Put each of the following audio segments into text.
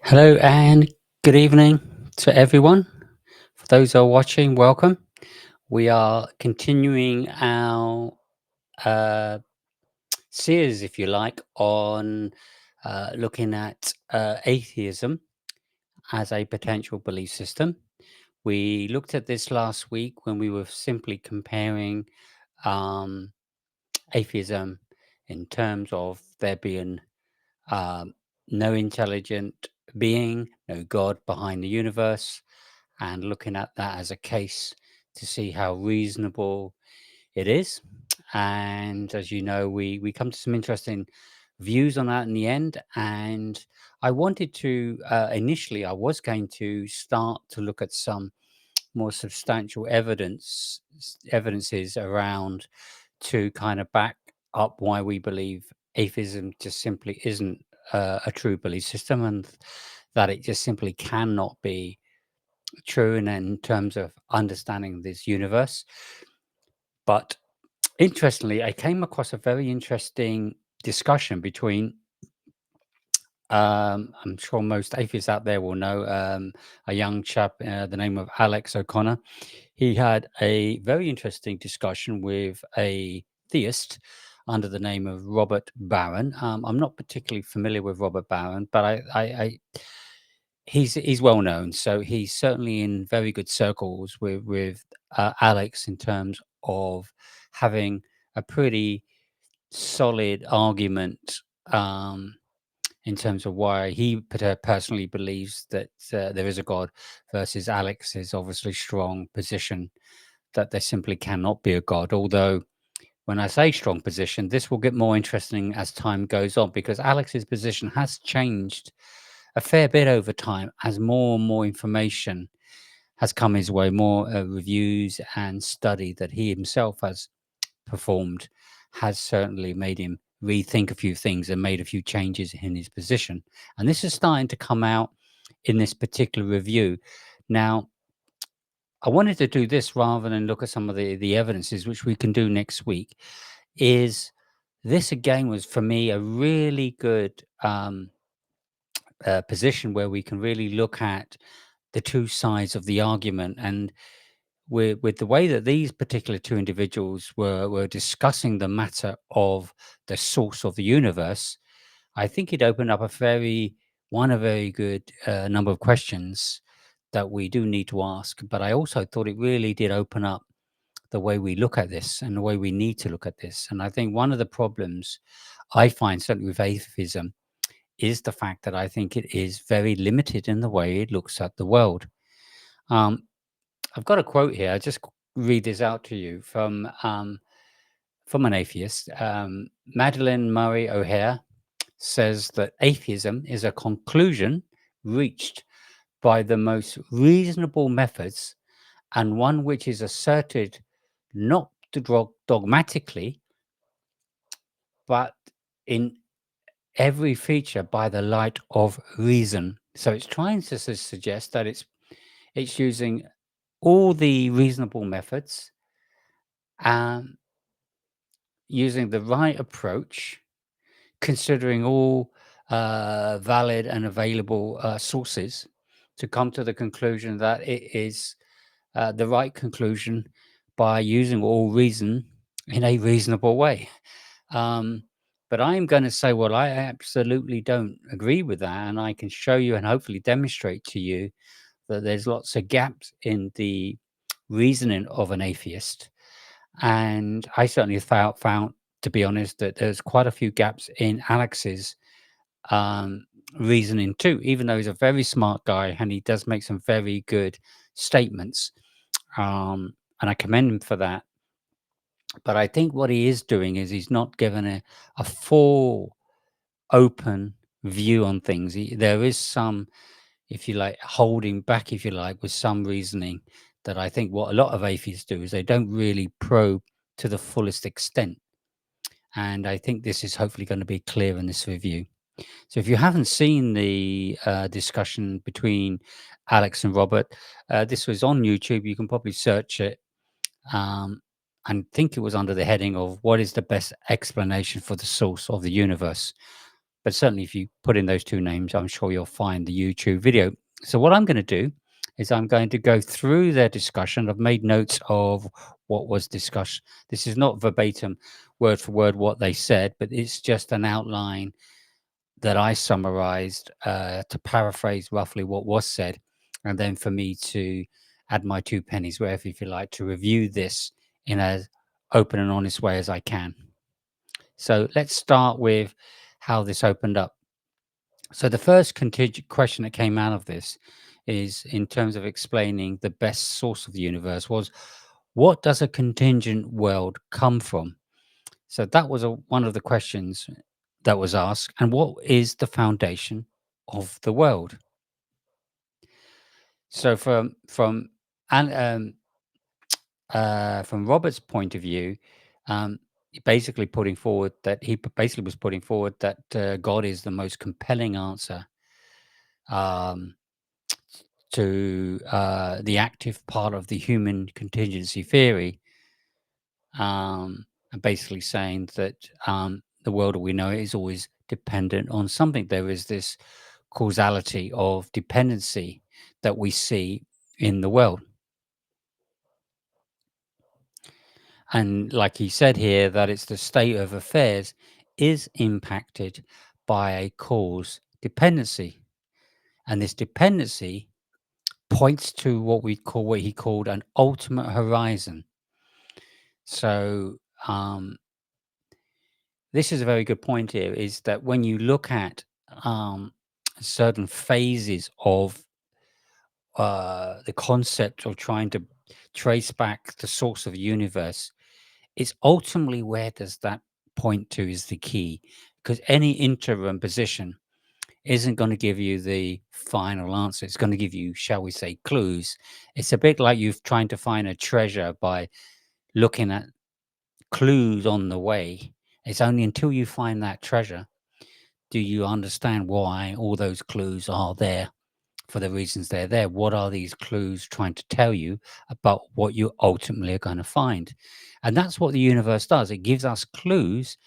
Hello and good evening to everyone. For those who are watching, welcome. We are continuing our uh, series, if you like, on looking at atheism as a potential belief system. We looked at this last week when we were simply comparing um, atheism in terms of there being um, no intelligent being, no God behind the universe, and looking at that as a case to see how reasonable it is. And as you know, we come to some interesting views on that in the end. And I wanted to initially, I was going to start to look at some more substantial evidences around to kind of back up why we believe atheism just simply isn't a true belief system, and that it just simply cannot be true in terms of understanding this universe. But interestingly, I came across a very interesting discussion between I'm sure most atheists out there will know a young chap, the name of Alex O'Connor. He had a very interesting discussion with a theist under the name of Robert Barron. I'm not particularly familiar with Robert Barron, but he's well known, so he's certainly in very good circles with Alex in terms of having a pretty solid argument. In terms of why he personally believes that there is a God, versus Alex's obviously strong position that there simply cannot be a God. Although, when I say strong position, this will get more interesting as time goes on because Alex's position has changed a fair bit over time as more and more information has come his way, more reviews and study that he himself has performed has certainly made him rethink a few things and made a few changes in his position. And this is starting to come out in this particular review. Now, I wanted to do this rather than look at some of the evidences, which we can do next week. Is this again was for me a really good position where we can really look at the two sides of the argument. And with the way that these particular two individuals were discussing the matter of the source of the universe, I think it opened up a very good number of questions that we do need to ask. But I also thought it really did open up the way we look at this and the way we need to look at this. And I think one of the problems I find certainly with atheism is the fact that I think it is very limited in the way it looks at the world. Um, I've got a quote here. I just read this out to you from an atheist. Madeline Murray O'Hare says that atheism is a conclusion reached by the most reasonable methods and one which is asserted not dogmatically, but in every feature by the light of reason. So it's trying to suggest that it's using all the reasonable methods, um, using the right approach, considering all valid and available sources to come to the conclusion that it is the right conclusion by using all reason in a reasonable way. Um, but I'm going to say, well, I absolutely don't agree with that. And I can show you and hopefully demonstrate to you that there's lots of gaps in the reasoning of an atheist. And I certainly found, to be honest, that there's quite a few gaps in Alex's um, reasoning too, even though he's a very smart guy and he does make some very good statements. And I commend him for that. But I think what he is doing is he's not given a full open view on things. There is some, if you like, holding back, if you like, with some reasoning that I think what a lot of atheists do is they don't really probe to the fullest extent. And I think this is hopefully going to be clear in this review. So if you haven't seen the discussion between Alex and Robert, this was on YouTube. You can probably search it. And think it was under the heading of what is the best explanation for the source of the universe. but certainly if you put in those two names, I'm sure you'll find the YouTube video. So what I'm going to do is I'm going to go through their discussion. I've made notes of what was discussed. This is not verbatim, word for word what they said, but it's just an outline that I summarized to paraphrase roughly what was said, and then for me to add my two pennies worth, if you like, to review this in as open and honest way as I can. So let's start with how this opened up. So the first contingent question that came out of this is, in terms of explaining the best source of the universe, was what does a contingent world come from? So that was one of the questions that was asked. And what is the foundation of the world? So and from Robert's point of view, basically putting forward that he basically was putting forward that God is the most compelling answer um, to the active part of the human contingency theory, and basically saying that the world that we know is always dependent on something. There is this causality of dependency that we see in the world. And like he said here, that it's the state of affairs is impacted by a cause dependency. And this dependency points to what he called an ultimate horizon. So this is a very good point here, is that when you look at certain phases of the concept of trying to trace back the source of the universe, it's ultimately where does that point to is the key, because any interim position isn't going to give you the final answer. It's going to give you, shall we say, clues. It's a bit like you've trying to find a treasure by looking at clues on the way. It's only until you find that treasure do you understand why all those clues are there for the reasons they're there. What are these clues trying to tell you about what you ultimately are going to find? And that's what the universe does. It gives us clues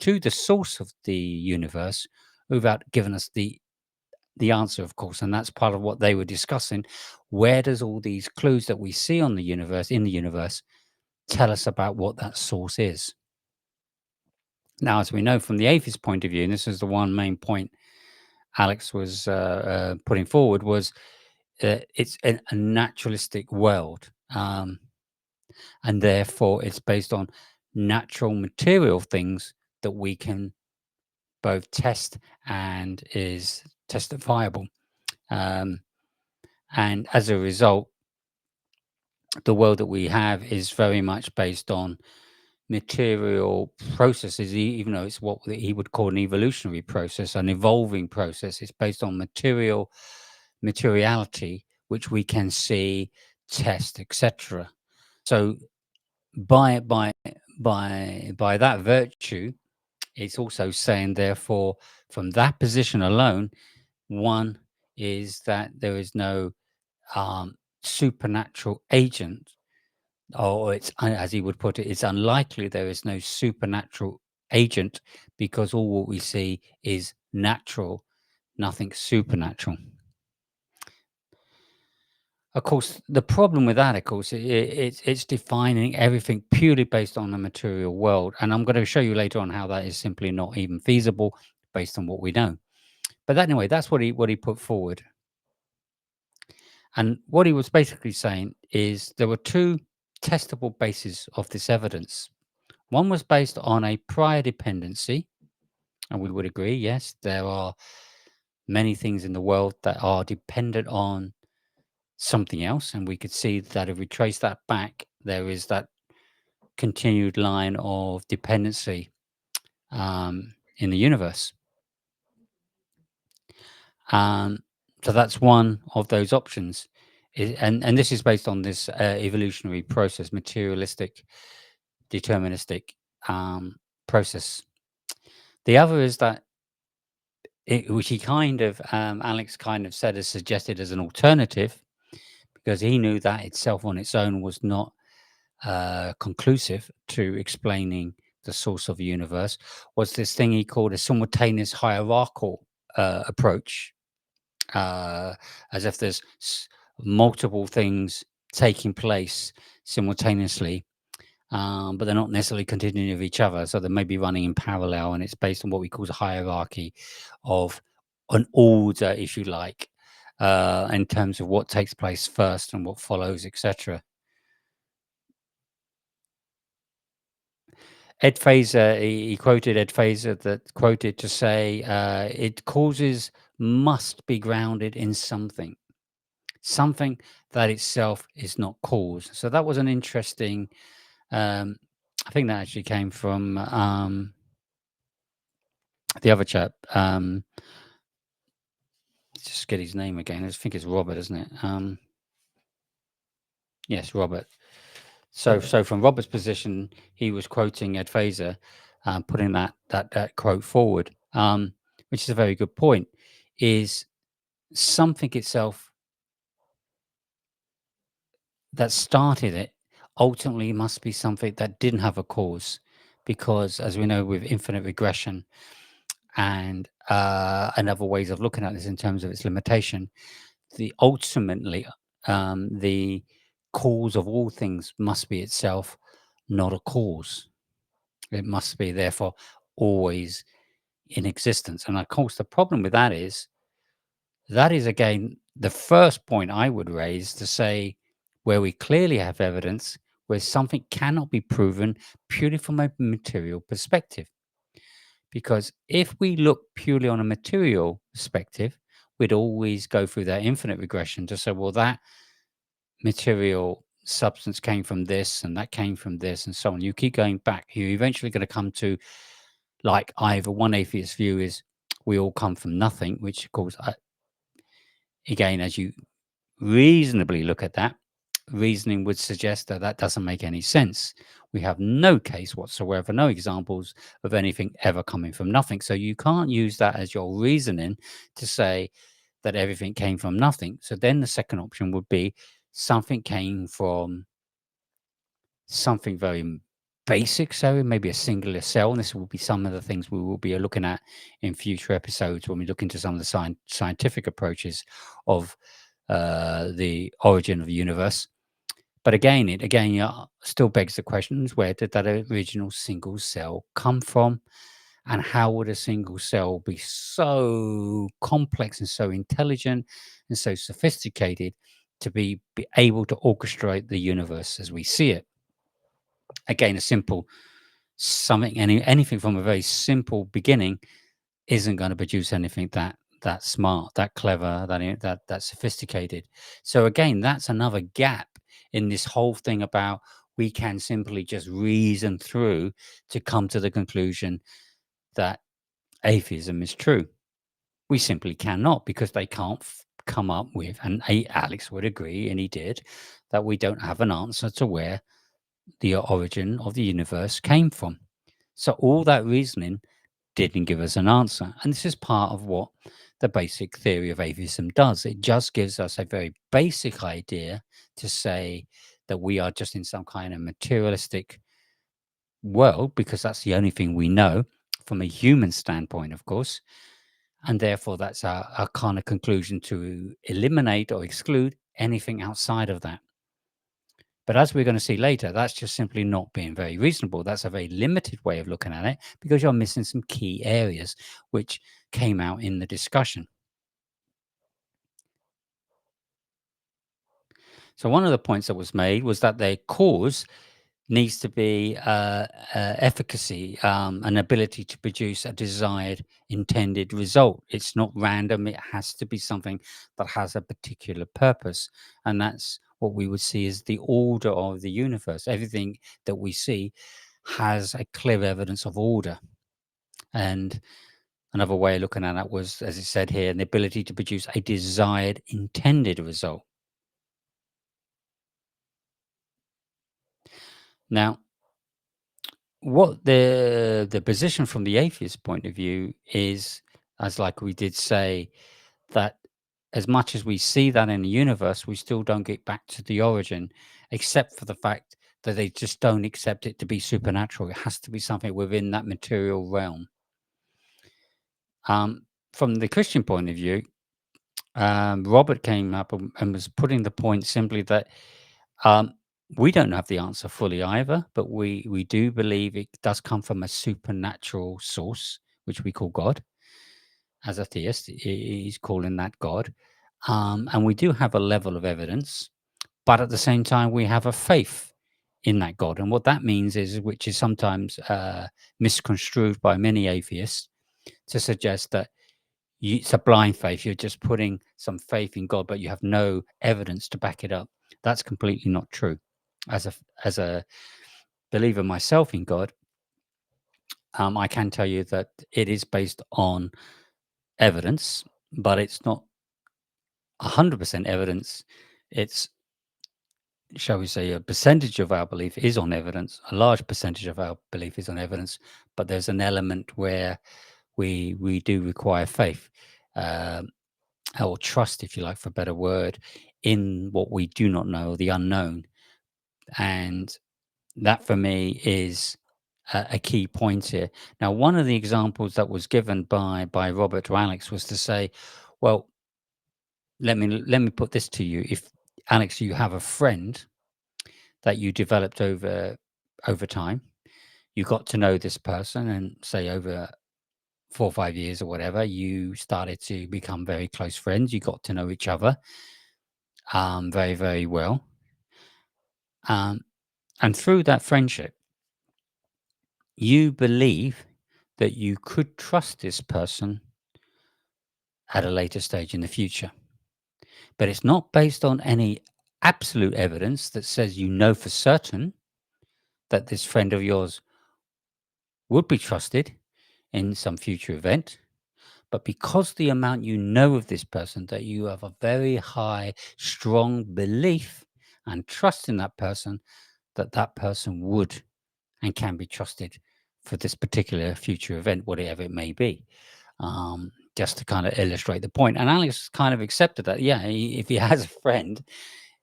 to the source of the universe without giving us the answer, of course. And that's part of what they were discussing. Where does all these clues that we see on the universe, in the universe, tell us about what that source is? Now, as we know from the atheist point of view, and this is the one main point Alex was putting forward, was it's a naturalistic world, and therefore it's based on natural material things that we can both test and is testifiable. Um, and as a result, the world that we have is very much based on material processes, even though it's what he would call an evolutionary process, an evolving process. It's based on materiality, which we can see, test, etc. So by by by that virtue, it's also saying, therefore, from that position alone, one is that there is no supernatural agent, or it's, as he would put it, it's unlikely there is no supernatural agent, because all what we see is natural, nothing supernatural. Of course, the problem with that, of course, it's defining everything purely based on the material world, and I'm going to show you later on how that is simply not even feasible based on what we know. But anyway, that's what he put forward, and what he was basically saying is there were two testable bases of this evidence. One was based on a prior dependency, and we would agree, yes, there are many things in the world that are dependent on something else, and we could see that if we trace that back, there is that continued line of dependency in the universe. Um, so that's one of those options, and this is based on this evolutionary process, materialistic, deterministic process. The other is that which he kind of Alex kind of said, as suggested as an alternative, because he knew that itself on its own was not conclusive to explaining the source of the universe, was this thing he called a simultaneous hierarchical approach, uh, as if there's multiple things taking place simultaneously, but they're not necessarily continuing with each other. So they may be running in parallel, and it's based on what we call a hierarchy of an order, if you like, in terms of what takes place first and what follows, etc. Ed Fazer, he quoted Ed Fazer that quoted to say, it causes must be grounded in something that itself is not cause. So that was an interesting, um, I think that actually came from the other chap. Let's just get his name again. I think it's Robert, isn't it? Yes, Robert. So from Robert's position, he was quoting Ed Fazer, putting that quote forward, which is a very good point. Is something itself that started it ultimately must be something that didn't have a cause, because as we know with infinite regression and other ways of looking at this in terms of its limitation, the ultimately the cause of all things must be itself not a cause. It must be therefore always in existence. And of course the problem with that is again the first point I would raise to say, where we clearly have evidence where something cannot be proven purely from a material perspective. Because if we look purely on a material perspective, we'd always go through that infinite regression to say, well, that material substance came from this and that came from this and so on. You keep going back, you're eventually going to come to, like, either one atheist view is we all come from nothing, which of course, again, as you reasonably look at that, reasoning would suggest that that doesn't make any sense. We have no case whatsoever, no examples of anything ever coming from nothing. So you can't use that as your reasoning to say that everything came from nothing. So then the second option would be something came from something very basic, so maybe a singular cell. And this will be some of the things we will be looking at in future episodes when we look into some of the scientific approaches of the origin of the universe. But again, still begs the questions: where did that original single cell come from, and how would a single cell be so complex and so intelligent and so sophisticated to be able to orchestrate the universe as we see it? Again, a simple something, anything from a very simple beginning isn't going to produce anything that smart, that clever, that sophisticated. So again, that's another gap in this whole thing about we can simply just reason through to come to the conclusion that atheism is true. We simply cannot, because they can't come up with, and Alex would agree, and he did, that we don't have an answer to where the origin of the universe came from. So all that reasoning didn't give us an answer. And this is part of what the basic theory of atheism does. It just gives us a very basic idea to say that we are just in some kind of materialistic world, because that's the only thing we know from a human standpoint, of course. And therefore, that's our kind of conclusion, to eliminate or exclude anything outside of that. But as we're going to see later, that's just simply not being very reasonable. That's a very limited way of looking at it, because you're missing some key areas which came out in the discussion. So one of the points that was made was that their cause needs to be efficacy, an ability to produce a desired intended result. It's not random. It has to be something that has a particular purpose. And that's what we would see as the order of the universe. Everything that we see has a clear evidence of order. And another way of looking at that was, as it said here, the ability to produce a desired intended result. Now, what the position from the atheist point of view is, as like we did say, that as much as we see that in the universe, we still don't get back to the origin, except for the fact that they just don't accept it to be supernatural. It has to be something within that material realm. From the Christian point of view, Robert came up and was putting the point simply that um, we don't have the answer fully either, but we do believe it does come from a supernatural source, which we call God. As a theist, he's calling that God. And we do have a level of evidence, but at the same time, we have a faith in that God. And what that means is, which is sometimes misconstrued by many atheists, to suggest that it's a blind faith. You're just putting some faith in God, but you have no evidence to back it up. That's completely not true. As a believer myself in God, I can tell you that it is based on evidence, but it's not 100% evidence. It's, shall we say, a percentage of our belief is on evidence. A large percentage of our belief is on evidence, but there's an element where we do require faith. Or trust, if you like, for a better word, in what we do not know, the unknown. And that for me is a key point here. Now, one of the examples that was given by Robert to Alex was to say, well, let me put this to you. If, Alex, you have a friend that you developed over time, you got to know this person, and say over 4 or 5 years or whatever, you started to become very close friends. You got to know each other very, very well. And through that friendship, you believe that you could trust this person at a later stage in the future. But it's not based on any absolute evidence that says you know for certain that this friend of yours would be trusted in some future event. But because the amount you know of this person, that you have a very high, strong belief and trust in that person, that that person would and can be trusted for this particular future event, whatever it may be. Just to kind of illustrate the point. And Alex kind of accepted that, yeah, if he has a friend,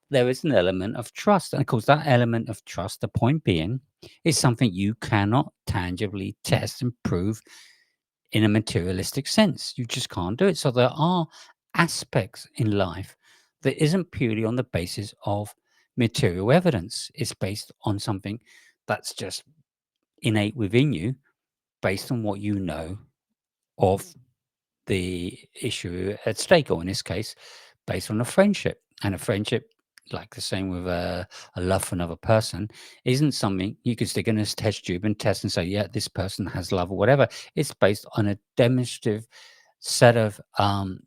there is an element of trust. And of course, that element of trust, the point being, is something you cannot tangibly test and prove in a materialistic sense. You just can't do it. So there are aspects in life that isn't purely on the basis of material evidence. It's based on something that's just innate within you, based on what you know of the issue at stake, or in this case, based on a friendship. And a friendship, like the same with a love for another person, isn't something you could stick in a test tube and test and say, yeah, this person has love or whatever. It's based on a demonstrative set of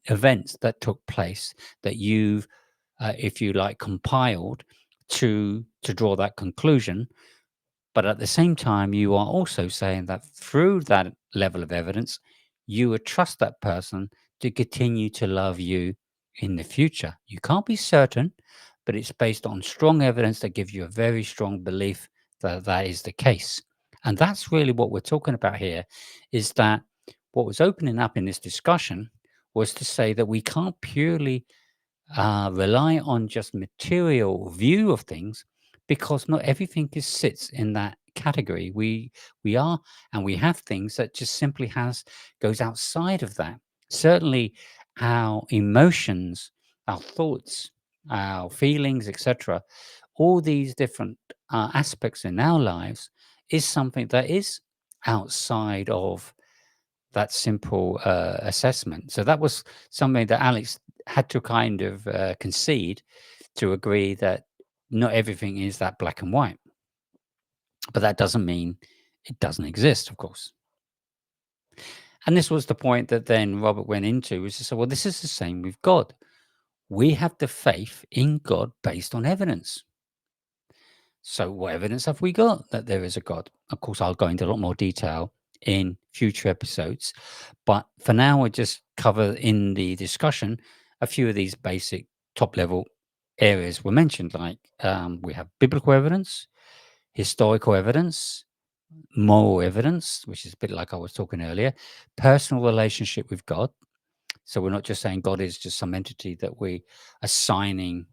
events that took place that you've, if you like, compiled to draw that conclusion. But at the same time, you are also saying that through that level of evidence, you would trust that person to continue to love you in the future. You can't be certain, but it's based on strong evidence that gives you a very strong belief that that is the case. And that's really what we're talking about here, is that what was opening up in this discussion was to say that we can't purely rely on just material view of things, because not everything sits in that category. We are, and we have things that just simply goes outside of that. Certainly, our emotions, our thoughts, our feelings, etc. All these different aspects in our lives is something that is outside of that simple assessment. So that was something that Alex had to kind of concede, to agree that not everything is that black and white. But that doesn't mean it doesn't exist, of course. And this was the point that then Robert went into, was to say, well, this is the same with God. We have the faith in God based on evidence. So what evidence have we got that there is a God? Of course, I'll go into a lot more detail in future episodes. But for now, we'll just cover in the discussion a few of these basic top level areas were mentioned. Like we have biblical evidence, historical evidence, moral evidence, which is a bit like I was talking earlier, personal relationship with God. So we're not just saying God is just some entity that we assigning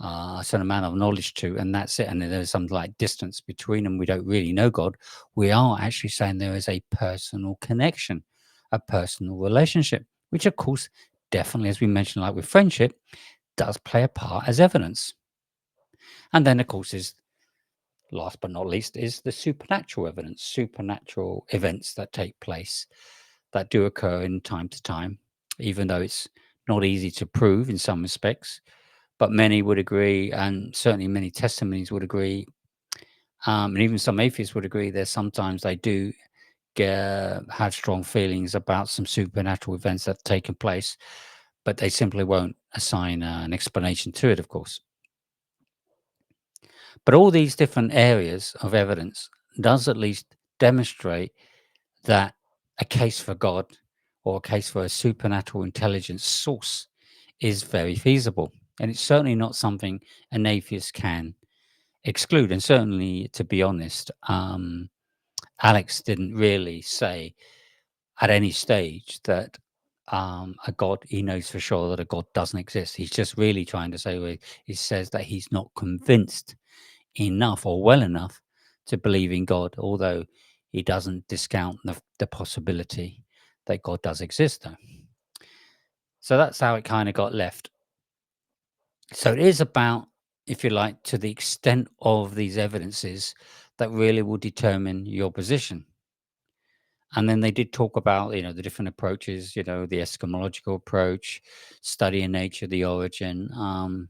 a certain amount of knowledge to, and that's it. And then there's some like distance between them. We don't really know God. We are actually saying there is a personal connection, a personal relationship, which of course, definitely, as we mentioned, like with friendship, does play a part as evidence. And then, of course, is last but not least, is the supernatural evidence, supernatural events that take place that do occur in time to time, even though it's not easy to prove in some respects. But many would agree, and certainly many testimonies would agree, and even some atheists would agree that sometimes they do have strong feelings about some supernatural events that have taken place, but they simply won't assign an explanation to it, of course. But all these different areas of evidence does at least demonstrate that a case for God or a case for a supernatural intelligence source is very feasible. And it's certainly not something an atheist can exclude. And certainly, to be honest, Alex didn't really say at any stage that a God, he knows for sure that a God doesn't exist. He's just really trying to say, well, he says that he's not convinced enough or well enough to believe in God, although he doesn't discount the possibility that God does exist, though. So that's how it kind of got left. So it is about, if you like, to the extent of these evidences that really will determine your position. And then they did talk about, the different approaches, the eschatological approach, studying nature, the origin, um,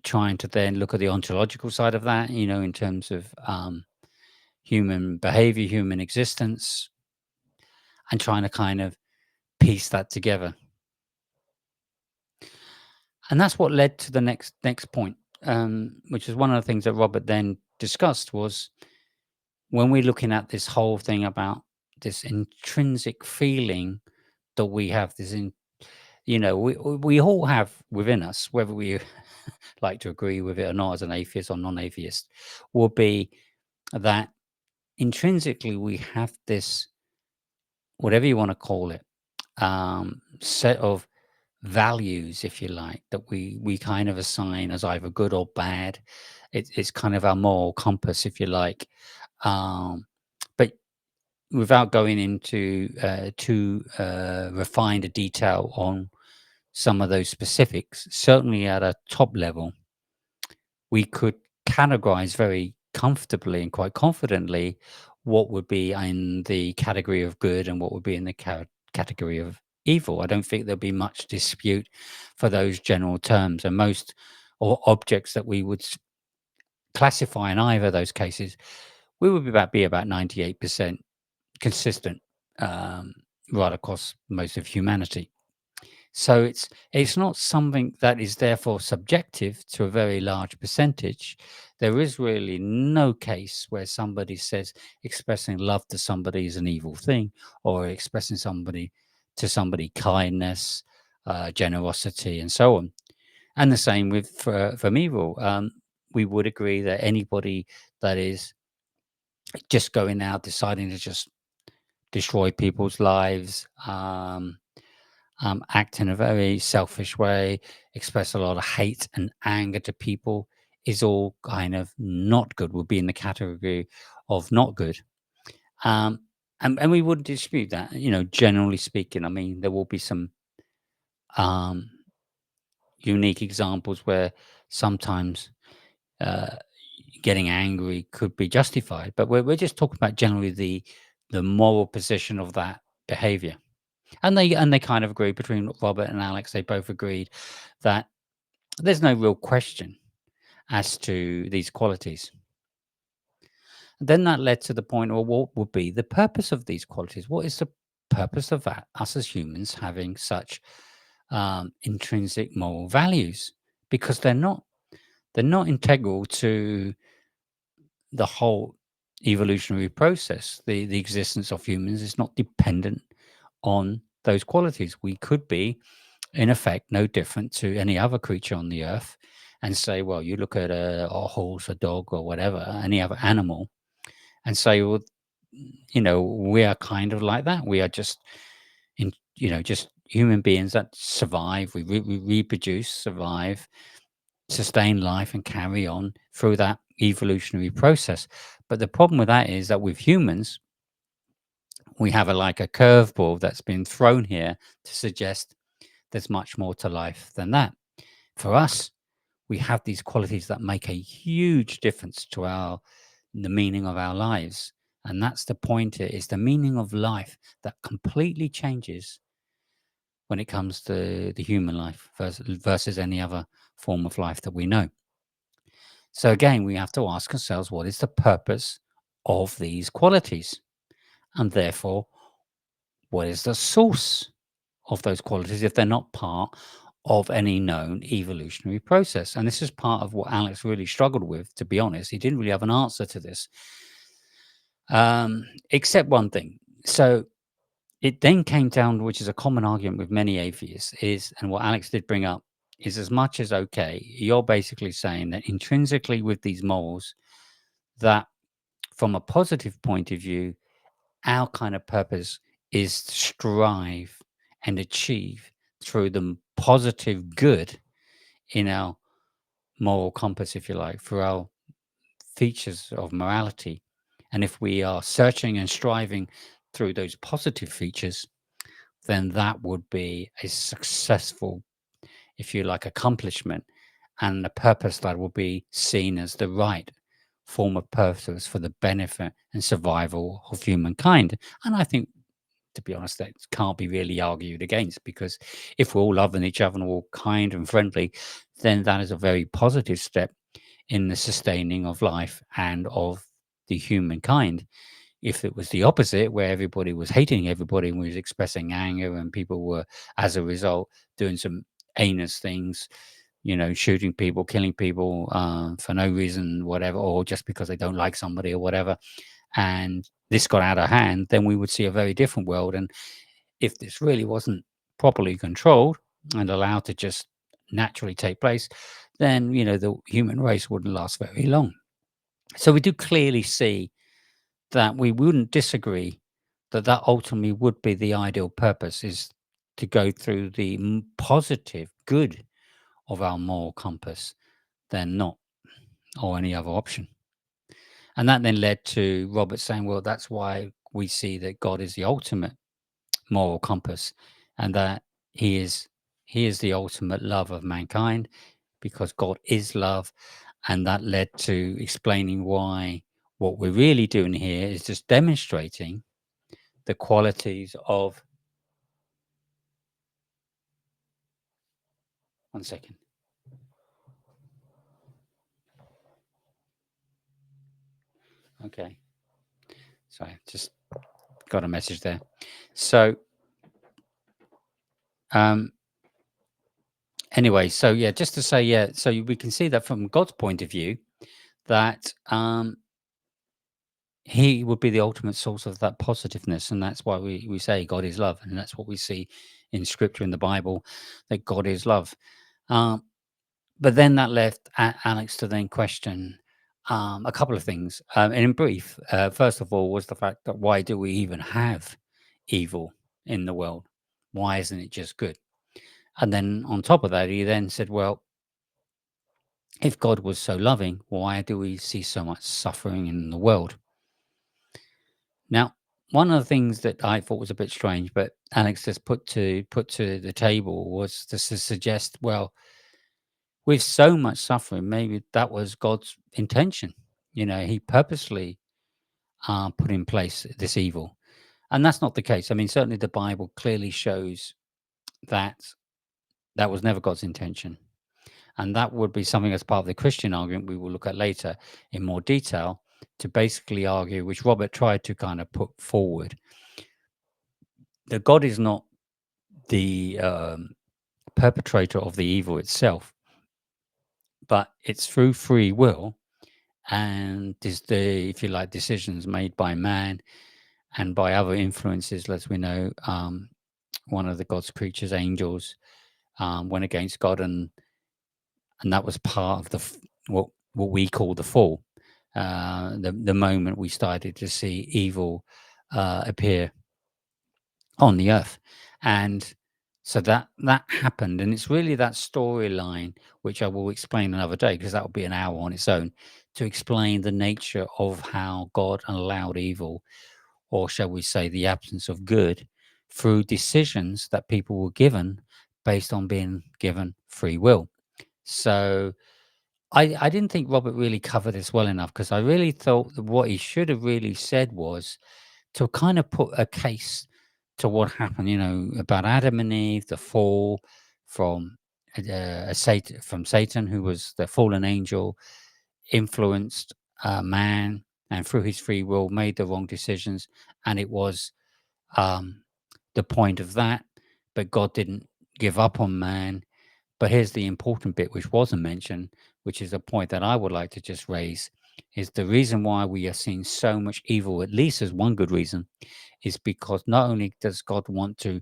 trying to then look at the ontological side of that, in terms of human behavior, human existence, and trying to kind of piece that together. And that's what led to the next point, which is one of the things that Robert then discussed was when we're looking at this whole thing about this intrinsic feeling that we have, we all have within us, whether we like to agree with it or not as an atheist or non-atheist, will be that intrinsically we have this, whatever you want to call it, set of values, if you like, that we kind of assign as either good or bad. It's kind of our moral compass, if you like. But without going into too refined a detail on some of those specifics, certainly at a top level, we could categorize very comfortably and quite confidently what would be in the category of good and what would be in the category of evil. I don't think there'll be much dispute for those general terms. And most or objects that we would classify in either of those cases, we would be about 98% consistent right across most of humanity. So it's not something that is therefore subjective to a very large percentage. There is really no case where somebody says expressing love to somebody is an evil thing, or expressing to somebody kindness, generosity, and so on. And the same with from evil. We would agree that anybody that is just going out deciding to just destroy people's lives, act in a very selfish way, express a lot of hate and anger to people is all kind of not good, would be in the category of not good. Um, and we wouldn't dispute that, generally speaking. I mean, there will be some um, unique examples where sometimes uh, getting angry could be justified, but we're just talking about generally the moral position of that behavior. And they kind of agree between Robert and Alex. They both agreed that there's no real question as to these qualities. Then that led to the point, well, what would be the purpose of these qualities? What is the purpose of that? Us as humans having such intrinsic moral values, because they're not integral to the whole evolutionary process. The existence of humans is not dependent on those qualities. We could be, in effect, no different to any other creature on the earth, and say, well, you look at a horse, a dog, or whatever, any other animal, and say, well, we are kind of like that. We are just human beings that survive, we reproduce, survive, sustain life, and carry on through that evolutionary process. But the problem with that is that with humans, we have like a curveball that's been thrown here to suggest there's much more to life than that. For us, we have these qualities that make a huge difference to the meaning of our lives. And that's the point here, is the meaning of life that completely changes when it comes to the human life versus any other form of life that we know. So again, we have to ask ourselves, what is the purpose of these qualities? And therefore, what is the source of those qualities if they're not part of any known evolutionary process? And this is part of what Alex really struggled with, to be honest. He didn't really have an answer to this, except one thing. So it then came down, which is a common argument with many atheists, and what Alex did bring up, is as much as, okay, you're basically saying that intrinsically with these morals, that from a positive point of view, our kind of purpose is to strive and achieve through the positive good in our moral compass, if you like, through our features of morality. And if we are searching and striving through those positive features, then that would be a successful, if you like, accomplishment, and a purpose that will be seen as the right form of purpose for the benefit and survival of humankind. And I think, to be honest, that can't be really argued against, because if we're all loving each other and we're all kind and friendly, then that is a very positive step in the sustaining of life and of the humankind. If it was the opposite, where everybody was hating everybody and was expressing anger, and people were, as a result, doing some heinous things, shooting people, killing people for no reason, whatever, or just because they don't like somebody or whatever, and this got out of hand, then we would see a very different world. And if this really wasn't properly controlled and allowed to just naturally take place, then, the human race wouldn't last very long. So we do clearly see that we wouldn't disagree that that ultimately would be the ideal purpose, is to go through the positive good of our moral compass than not, or any other option. And that then led to Robert saying, well, that's why we see that God is the ultimate moral compass, and that he is the ultimate love of mankind, because God is love. And that led to explaining why what we're really doing here is just demonstrating the qualities of, one second. Okay. Sorry, just got a message there. So, anyway, so yeah, just to say, yeah, so we can see that from God's point of view, that he would be the ultimate source of that positiveness. And that's why we say God is love. And that's what we see in scripture, in the Bible, that God is love. But then that left Alex to then question a couple of things. And in brief, first of all, was the fact that why do we even have evil in the world? Why isn't it just good? And then on top of that, he then said, well, if God was so loving, why do we see so much suffering in the world? Now, one of the things that I thought was a bit strange, but Alex just put to the table, was to suggest, well, with so much suffering, maybe that was God's intention. He purposely put in place this evil. And that's not the case. I mean, certainly the Bible clearly shows that that was never God's intention. And that would be something as part of the Christian argument we will look at later in more detail, to basically argue, which Robert tried to kind of put forward, that God is not the perpetrator of the evil itself, but it's through free will, and is the, if you like, decisions made by man and by other influences. As we know, one of the God's creatures, angels, went against God, and that was part of what we call the fall. The moment we started to see evil appear on the earth, and So that happened, and it's really that storyline which I will explain another day because that will be an hour on its own to explain the nature of how God allowed evil, or shall we say, the absence of good, through decisions that people were given based on being given free will. So I didn't think Robert really covered this well enough because I really thought that what he should have really said was to kind of put a case to what happened, about Adam and Eve, the fall from from Satan, who was the fallen angel, influenced man, and through his free will made the wrong decisions, and it was um, the point of that. But God didn't give up on man. But here's the important bit, which wasn't mentioned, which is a point that I would like to just raise, is the reason why we are seeing so much evil, at least as one good reason, is because not only does God want to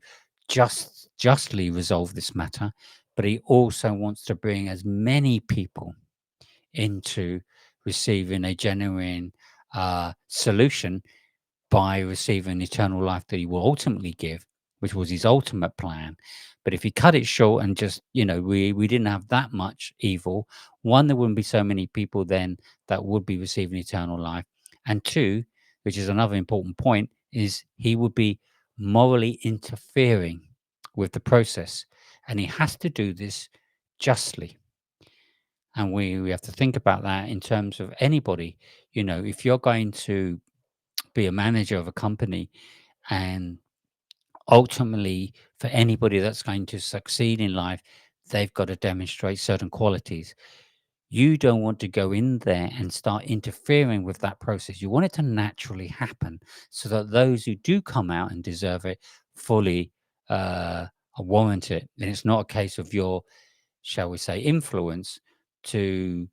justly resolve this matter, but he also wants to bring as many people into receiving a genuine solution by receiving eternal life that he will ultimately give, which was his ultimate plan. But if he cut it short and just, we didn't have that much evil, one, there wouldn't be so many people then that would be receiving eternal life. And two, which is another important point, is he would be morally interfering with the process. And he has to do this justly. And we have to think about that in terms of anybody. If you're going to be a manager of a company, and ultimately, for anybody that's going to succeed in life, they've got to demonstrate certain qualities. You don't want to go in there and start interfering with that process. You want it to naturally happen so that those who do come out and deserve it fully warrant it. And it's not a case of your, shall we say, influence to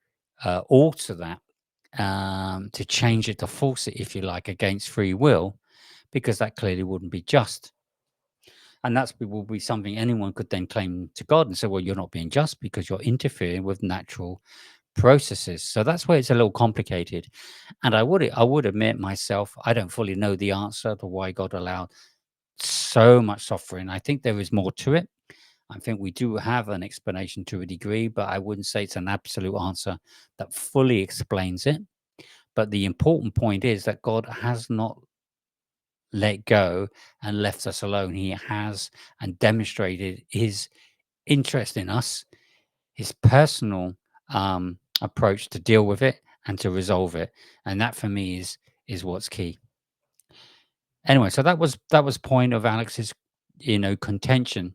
alter that, to change it, to force it, if you like, against free will, because that clearly wouldn't be just. And that's will be something anyone could then claim to God and say, well, you're not being just because you're interfering with natural processes. So that's where it's a little complicated. And I would admit myself, I don't fully know the answer to why God allowed so much suffering. I think there is more to it. I think we do have an explanation to a degree, but I wouldn't say it's an absolute answer that fully explains it. But the important point is that God has not let go and left us alone. He has and demonstrated his interest in us, his personal approach to deal with it and to resolve it. And that for me is what's key. Anyway, so that was point of Alex's contention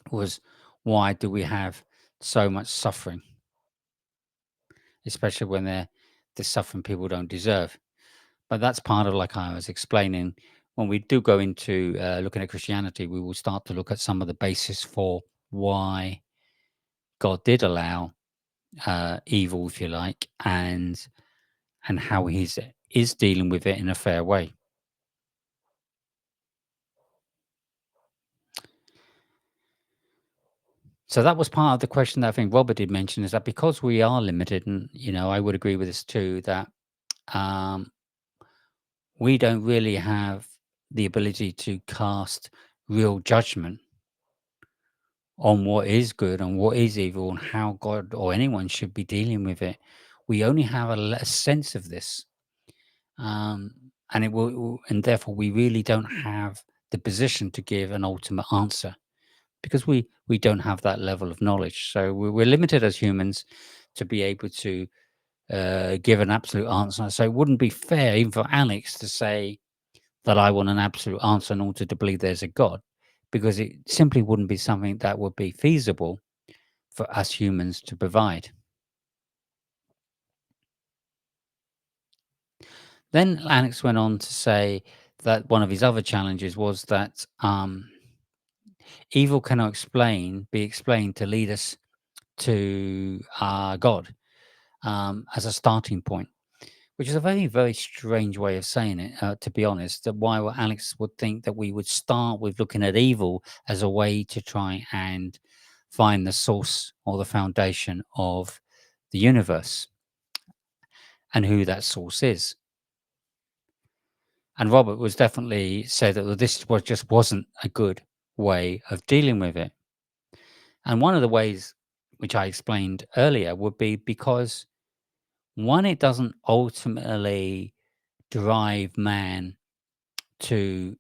was, why do we have so much suffering, especially when they're suffering people don't deserve. But that's part of, like I was explaining, when we do go into looking at Christianity, we will start to look at some of the basis for why God did allow evil, if you like, and how He's is dealing with it in a fair way. So that was part of the question that I think Robert did mention, is that because we are limited, and I would agree with this too, that um, we don't really have the ability to cast real judgment on what is good and what is evil and how God or anyone should be dealing with it. We only have a sense of this, um, and and therefore we really don't have the position to give an ultimate answer because we don't have that level of knowledge. So we're limited as humans to be able to give an absolute answer. So it wouldn't be fair even for Alex to say that I want an absolute answer in order to believe there's a God, because it simply wouldn't be something that would be feasible for us humans to provide. Then Alex went on to say that one of his other challenges was that evil cannot be explained to lead us to God as a starting point, which is a very, very strange way of saying it, to be honest. That why would Alex would think that we would start with looking at evil as a way to try and find the source or the foundation of the universe and who that source is. And Robert was definitely said that this was just wasn't a good way of dealing with it. And one of the ways which I explained earlier would be because one, it doesn't ultimately drive man to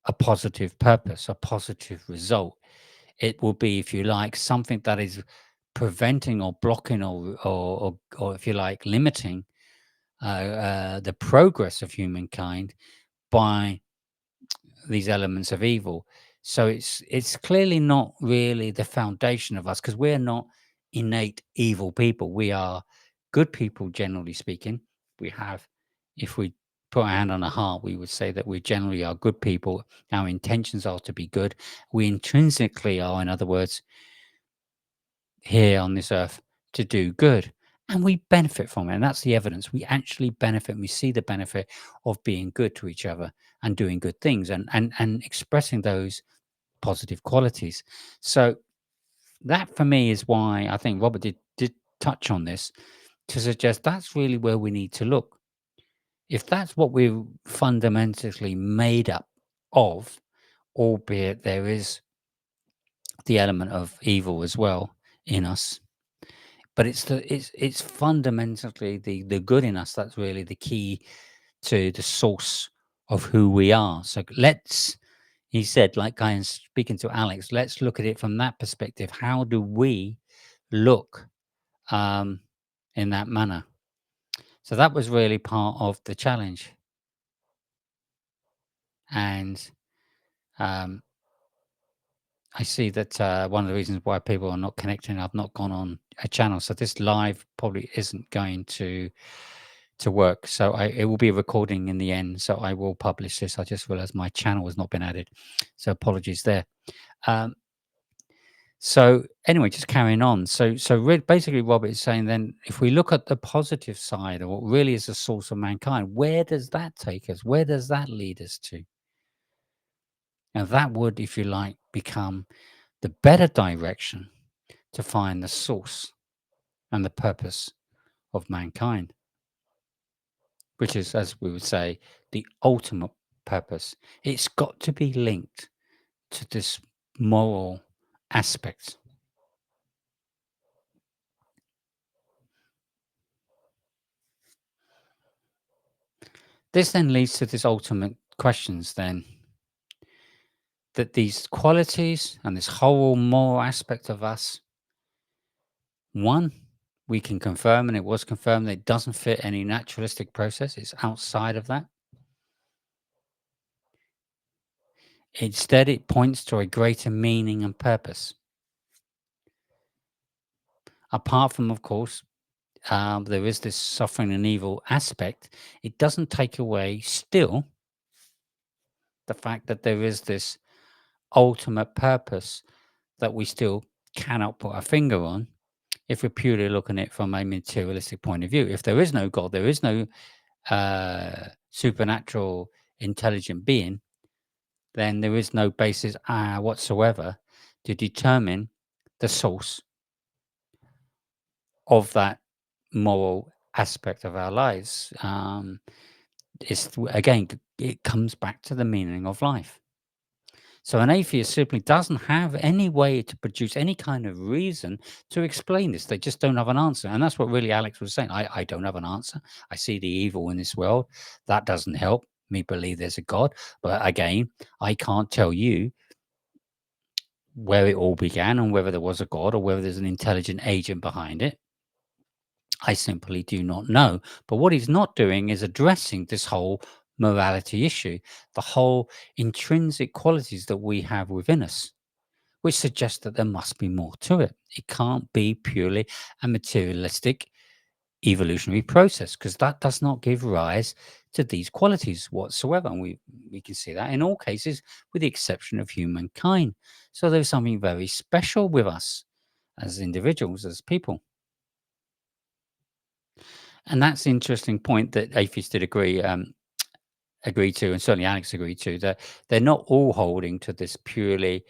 a positive purpose, a positive result. It will be, if you like, something that is preventing or blocking or if you like, limiting the progress of humankind by these elements of evil. So it's clearly not really the foundation of us because we're not innate evil people. We are good people, generally speaking. We have, if we put our hand on our heart, we would say that we generally are good people. Our intentions are to be good. We intrinsically are, in other words, here on this earth to do good. And we benefit from it. And that's the evidence. We actually benefit. And we see the benefit of being good to each other and doing good things and expressing those positive qualities. So that for me is why I think Robert did touch on this to suggest that's really where we need to look. If that's what we're fundamentally made up of, albeit there is the element of evil as well in us, but it's fundamentally the good in us that's really the key to the source of who we are. So let's, he said, like I am speaking to Alex, let's look at it from that perspective. How do we look um, in that manner? So that was really part of the challenge. And um, I see that one of the reasons why people are not connecting, I've not gone on a channel. So this live probably isn't going to work. So it will be a recording in the end. So I will publish this. I just realized my channel has not been added. So apologies there. Um, so anyway, just carrying on. Basically, Robert is saying then, if we look at the positive side of what really is the source of mankind, where does that take us? Where does that lead us to? Now that would, if you like, become the better direction to find the source and the purpose of mankind, which is, as we would say, the ultimate purpose. It's got to be linked to this moral aspect. This then leads to this ultimate questions then, that these qualities and this whole moral aspect of us, one, we can confirm, and it was confirmed, that it doesn't fit any naturalistic process. It's outside of that. Instead, it points to a greater meaning and purpose. Apart from, of course, there is this suffering and evil aspect, it doesn't take away still the fact that there is this ultimate purpose that we still cannot put our finger on if we're purely looking at it from a materialistic point of view. If there is no God, there is no supernatural intelligent being, then there is no basis whatsoever to determine the source of that moral aspect of our lives. It's again, it comes back to the meaning of life. So an atheist simply doesn't have any way to produce any kind of reason to explain this. They just don't have an answer. And that's what really Alex was saying. I don't have an answer. I see the evil in this world. That doesn't help me believe there's a God. But again, I can't tell you where it all began and whether there was a God or whether there's an intelligent agent behind it. I simply do not know. But what he's not doing is addressing this whole morality issue, the whole intrinsic qualities that we have within us, which suggests that there must be more to it. It can't be purely a materialistic evolutionary process, because that does not give rise to these qualities whatsoever. And we can see that in all cases, with the exception of humankind. So there's something very special with us as individuals, as people. And that's the interesting point that atheists did agree to, and certainly Alex agreed to, that they're not all holding to this purely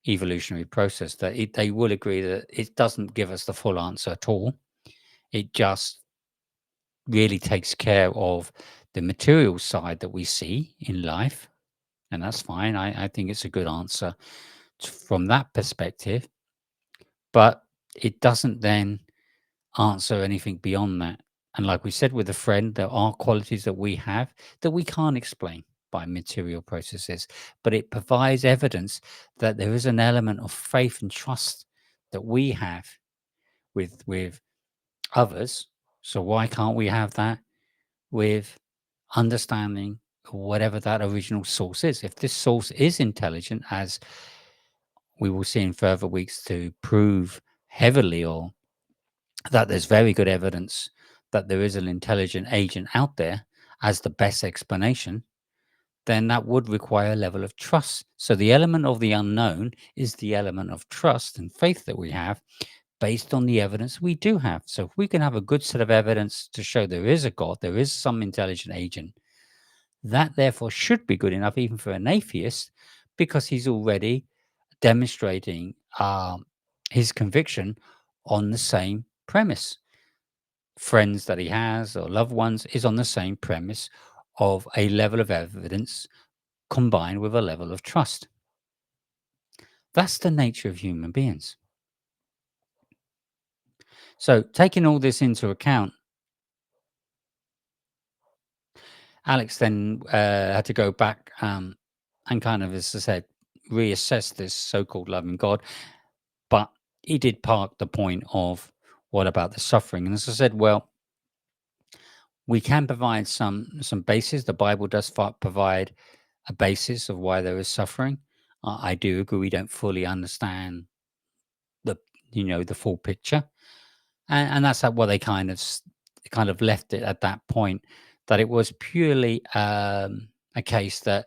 evolutionary process. That they will agree that it doesn't give us the full answer at all. It just really takes care of the material side that we see in life and that's fine. I think it's a good answer from that perspective, but it doesn't then answer anything beyond that. And like we said with a friend, there are qualities that we have that we can't explain by material processes, but it provides evidence that there is an element of faith and trust that we have with others. So why can't we have that with understanding whatever that original source is? If this source is intelligent, as we will see in further weeks to prove heavily, or that there's very good evidence that there is an intelligent agent out there as the best explanation, then that would require a level of trust. So the element of the unknown is the element of trust and faith that we have based on the evidence we do have. So if we can have a good set of evidence to show there is a God, there is some intelligent agent, that therefore should be good enough even for an atheist, because he's already demonstrating his conviction on the same premise. Friends that he has or loved ones is on the same premise of a level of evidence combined with a level of trust. That's the nature of human beings. So, taking all this into account, Alex then had to go back and kind of, as I said, reassess this so called loving God. But he did park the point of what about the suffering? And as I said, well, we can provide some basis. The Bible does provide a basis of why there is suffering. I do agree we don't fully understand the the full picture, and that's what they kind of left it at that point, that it was purely a case that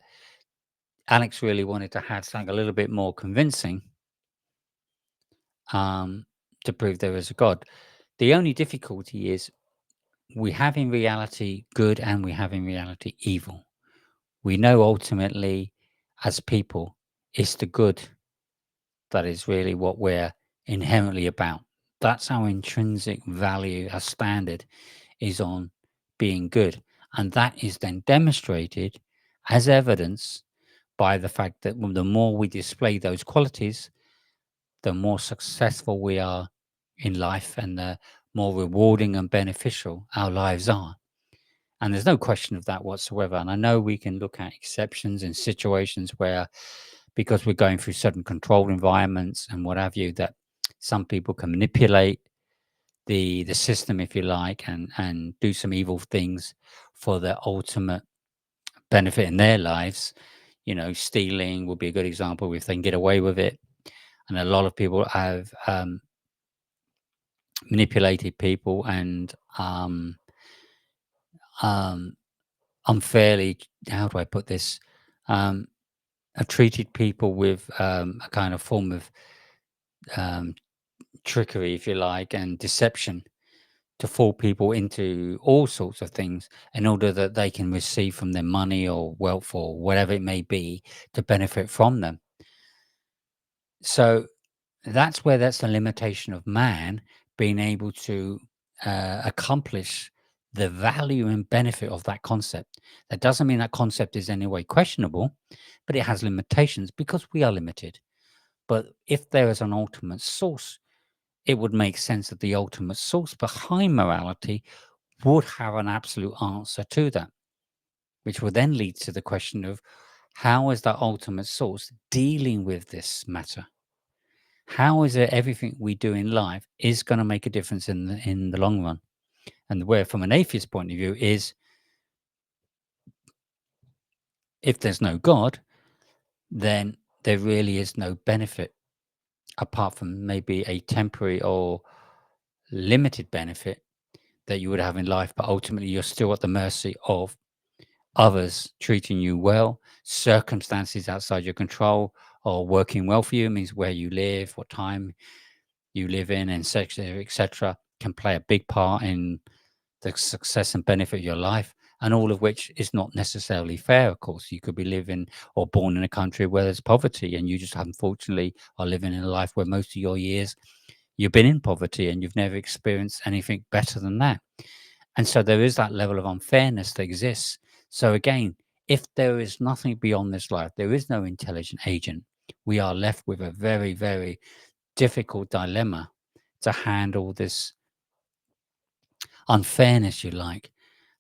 Alex really wanted to have something a little bit more convincing um, to prove there is a God. The only difficulty is we have in reality good and we have in reality evil. We know ultimately, as people, it's the good that is really what we're inherently about. That's our intrinsic value, our standard is on being good. And that is then demonstrated as evidence by the fact that the more we display those qualities, the more successful we are in life and the more rewarding and beneficial our lives are. And there's no question of that whatsoever. And I know we can look at exceptions in situations where, because we're going through certain controlled environments and what have you, that some people can manipulate the system, if you like, and do some evil things for their ultimate benefit in their lives. Stealing would be a good example if they can get away with it. And a lot of people have manipulated people and um, unfairly, how do I put this? Um, have treated people with a kind of form of um, trickery, if you like, and deception to fool people into all sorts of things in order that they can receive from their money or wealth or whatever it may be to benefit from them. So that's the limitation of man being able to accomplish the value and benefit of that concept. That doesn't mean that concept is in any way questionable, but it has limitations because we are limited. But if there is an ultimate source, it would make sense that the ultimate source behind morality would have an absolute answer to that, which would then lead to the question of how is that ultimate source dealing with this matter? How is it everything we do in life is going to make a difference in the long run? And where, from an atheist point of view, is if there's no God, then there really is no benefit apart from maybe a temporary or limited benefit that you would have in life, but ultimately you're still at the mercy of others treating you well, circumstances outside your control, or working well for you. It means where you live, what time you live in, and etc., can play a big part in the success and benefit of your life. And all of which is not necessarily fair. Of course, you could be living or born in a country where there's poverty, and you just unfortunately are living in a life where most of your years you've been in poverty and you've never experienced anything better than that. And so there is that level of unfairness that exists. So again, if there is nothing beyond this life, there is no intelligent agent, we are left with a very, very difficult dilemma to handle this unfairness, you like,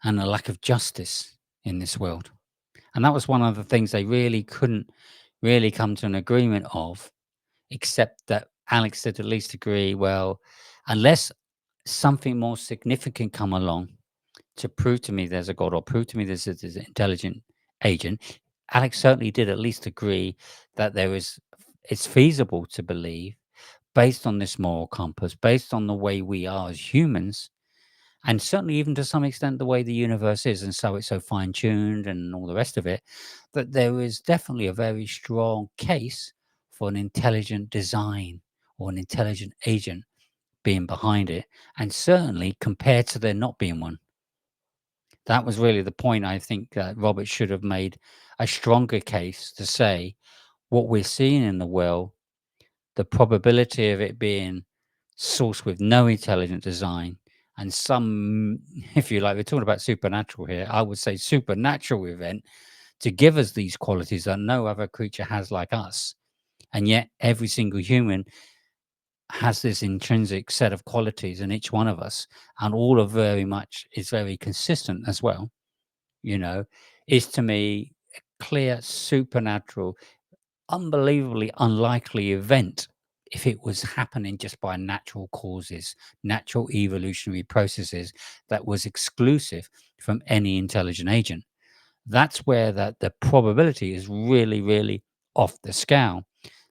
and a lack of justice in this world. And that was one of the things they really couldn't really come to an agreement of, except that Alex did at least agree, well, unless something more significant come along to prove to me there's a God or prove to me there's an intelligent agent, Alex certainly did at least agree that it's feasible to believe, based on this moral compass, based on the way we are as humans, and certainly even to some extent the way the universe is, and so it's so fine-tuned and all the rest of it, that there is definitely a very strong case for an intelligent design or an intelligent agent being behind it, and certainly compared to there not being one. That was really the point I think that Robert should have made a stronger case to say what we're seeing in the world, the probability of it being sourced with no intelligent design and some, if you like, we're talking about supernatural here, I would say supernatural event to give us these qualities that no other creature has like us. And yet every single human has this intrinsic set of qualities in each one of us, and all of very much is very consistent as well, you know, is to me a clear supernatural, unbelievably unlikely event if it was happening just by natural causes, natural evolutionary processes that was exclusive from any intelligent agent. That's where the probability is really, really off the scale.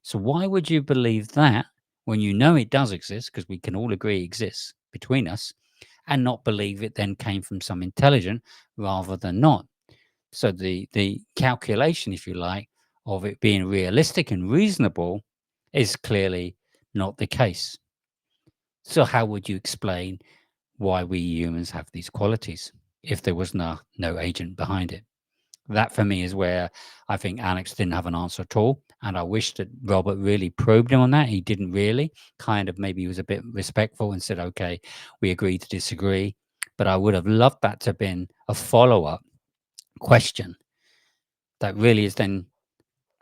So why would you believe that when you know it does exist, because we can all agree it exists between us, and not believe it then came from some intelligent rather than not? So the calculation, if you like, of it being realistic and reasonable is clearly not the case. So how would you explain why we humans have these qualities if there was no agent behind it? That for me is where I think Alex didn't have an answer at all. And I wish that Robert really probed him on that. He didn't really. Kind of maybe he was a bit respectful and said, okay, we agree to disagree. But I would have loved that to have been a follow-up question that really is then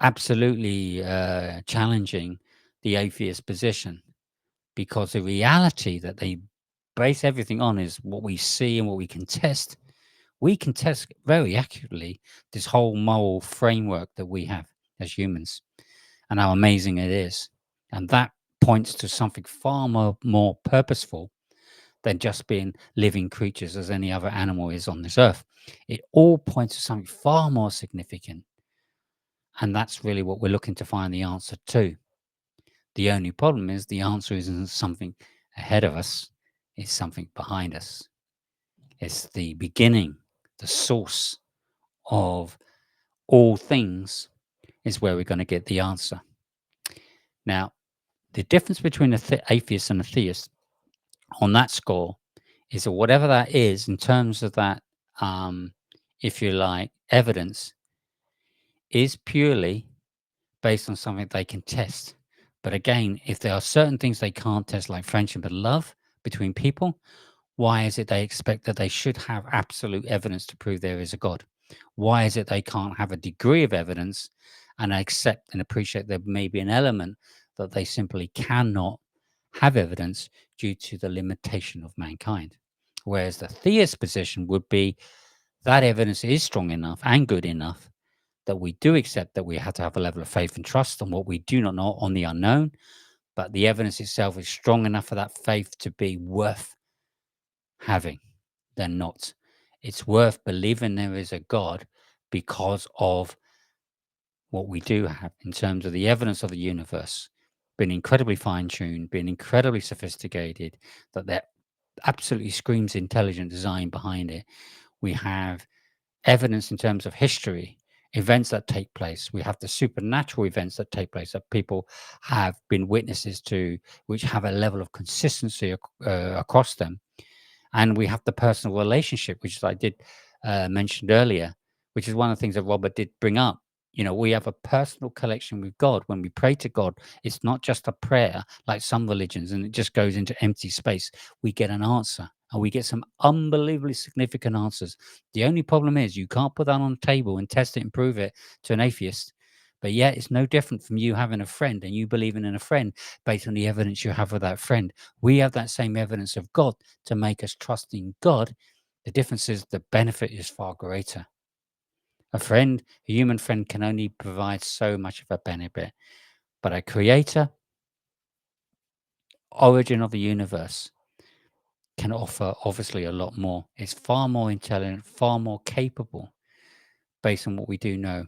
absolutely challenging the atheist position, because the reality that they base everything on is what we see and what we can test. We can test very accurately this whole moral framework that we have as humans and how amazing it is. And that points to something far more purposeful than just being living creatures as any other animal is on this earth. It all points to something far more significant. And that's really what we're looking to find the answer to. The only problem is the answer isn't something ahead of us, it's something behind us. It's the beginning, the source of all things is where we're going to get the answer. Now, the difference between atheist and a theist on that score is that whatever that is, in terms of that, if you like, evidence, is purely based on something they can test. But again, if there are certain things they can't test, like friendship and love between people, why is it they expect that they should have absolute evidence to prove there is a God? Why is it they can't have a degree of evidence and accept and appreciate there may be an element that they simply cannot have evidence due to the limitation of mankind? Whereas the theist position would be that evidence is strong enough and good enough that we do accept that we have to have a level of faith and trust on what we do not know, on the unknown, but the evidence itself is strong enough for that faith to be worth having than not. It's worth believing there is a God because of what we do have in terms of the evidence of the universe being incredibly fine-tuned, being incredibly sophisticated, that there absolutely screams intelligent design behind it. We have evidence in terms of history, events that take place. We have the supernatural events that take place that people have been witnesses to, which have a level of consistency across them. And we have the personal relationship, which I did mentioned earlier, which is one of the things that Robert did bring up. You know, we have a personal connection with God. When we pray to God, it's not just a prayer like some religions and it just goes into empty space. We get an answer and we get some unbelievably significant answers. The only problem is you can't put that on the table and test it and prove it to an atheist. But yet it's no different from you having a friend and you believing in a friend based on the evidence you have with that friend. We have that same evidence of God to make us trust in God. The difference is the benefit is far greater. A friend, a human friend, can only provide so much of a benefit. But a creator, origin of the universe, can offer obviously a lot more. It's far more intelligent, far more capable, based on what we do know,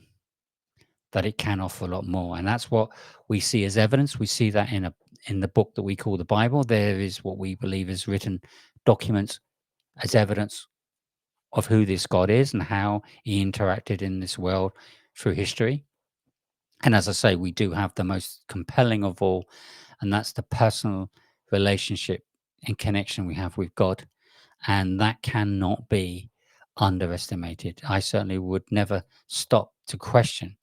that it can offer a lot more. And that's what we see as evidence. We see that in the book that we call the Bible. There is what we believe is written documents as evidence of who this God is and how he interacted in this world through history. And as I say, we do have the most compelling of all, and that's the personal relationship and connection we have with God. And that cannot be underestimated. I certainly would never stop to question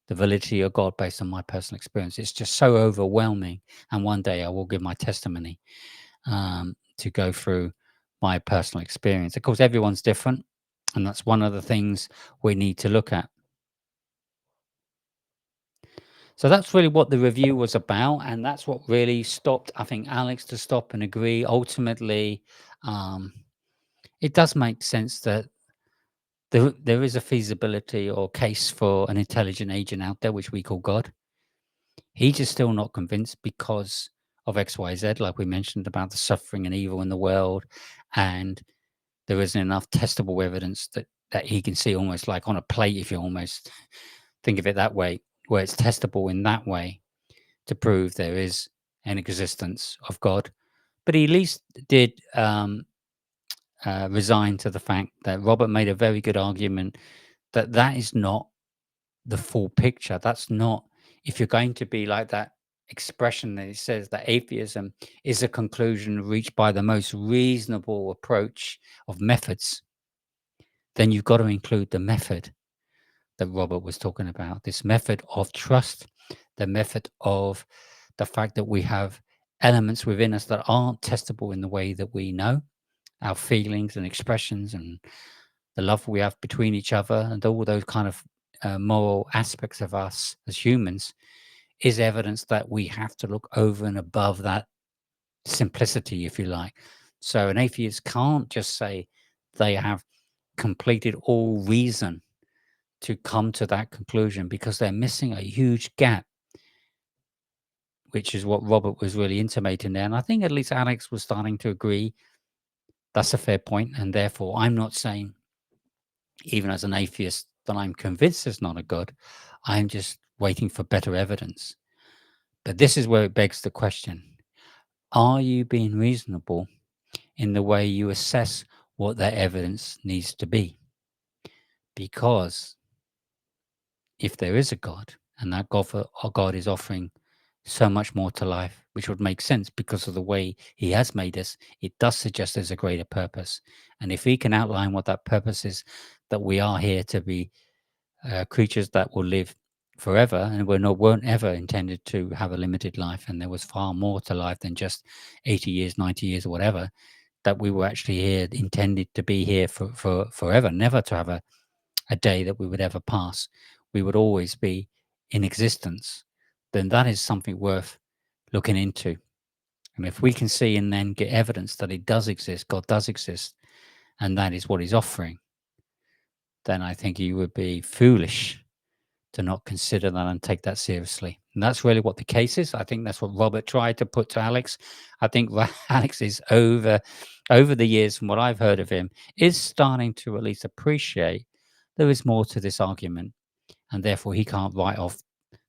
the validity of God based on my personal experience. It's just so overwhelming. And one day I will give my testimony to go through my personal experience. Of course, everyone's different. And that's one of the things we need to look at. So that's really what the review was about, and that's what really stopped, I think, Alex to stop and agree. Ultimately, um, it does make sense that there is a feasibility or case for an intelligent agent out there, which we call God. He's just still not convinced because of X, Y, Z, like we mentioned about the suffering and evil in the world, and there isn't enough testable evidence that he can see, almost like on a plate, if you almost think of it that way, where it's testable in that way to prove there is an existence of God. But he at least did resign to the fact that Robert made a very good argument that that is not the full picture. That's not, if you're going to be like that expression that it says that atheism is a conclusion reached by the most reasonable approach of methods, then you've got to include the method that Robert was talking about, this method of trust, the method of the fact that we have elements within us that aren't testable in the way that we know, our feelings and expressions and the love we have between each other and all those kind of moral aspects of us as humans is evidence that we have to look over and above that simplicity, if you like. So an atheist can't just say they have completed all reason to come to that conclusion because they're missing a huge gap, which is what Robert was really intimating there. And I think at least Alex was starting to agree that's a fair point. And therefore, I'm not saying, even as an atheist, that I'm convinced there's not a God. I'm just waiting for better evidence. But this is where it begs the question: are you being reasonable in the way you assess what that evidence needs to be? Because if there is a God, and that God is offering so much more to life, which would make sense because of the way he has made us, it does suggest there's a greater purpose. And if he can outline what that purpose is, that we are here to be creatures that will live forever, and weren't ever intended to have a limited life, and there was far more to life than just 80 years, 90 years, or whatever, that we were actually here, intended to be here for forever, never to have a day that we would ever pass. We would always be in existence. Then that is something worth looking into. And if we can see and then get evidence that it does exist, God does exist, and that is what he's offering, then I think you would be foolish to not consider that and take that seriously. And that's really what the case is. I think that's what Robert tried to put to Alex. I think Alex is over the years, from what I've heard of him, is starting to at least appreciate there is more to this argument, and therefore he can't write off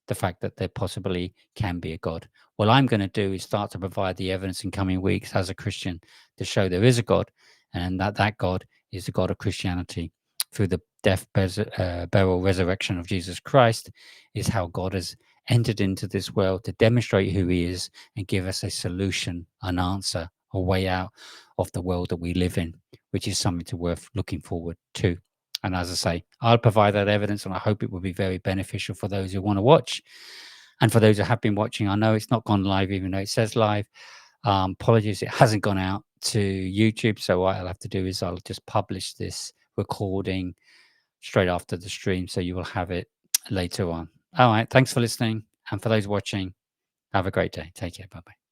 the fact that there possibly can be a God. What I'm going to do is start to provide the evidence in coming weeks as a Christian to show there is a God, and that God is the God of Christianity. Through the death, burial, resurrection of Jesus Christ is how God has entered into this world to demonstrate who he is and give us a solution, an answer, a way out of the world that we live in, which is something to worth looking forward to. And as I say, I'll provide that evidence, and I hope it will be very beneficial for those who want to watch. And for those who have been watching, I know it's not gone live, even though it says live. Apologies, it hasn't gone out to YouTube. So what I'll have to do is I'll just publish this recording straight after the stream, so you will have it later on. All right. Thanks for listening. And for those watching, have a great day. Take care. Bye-bye.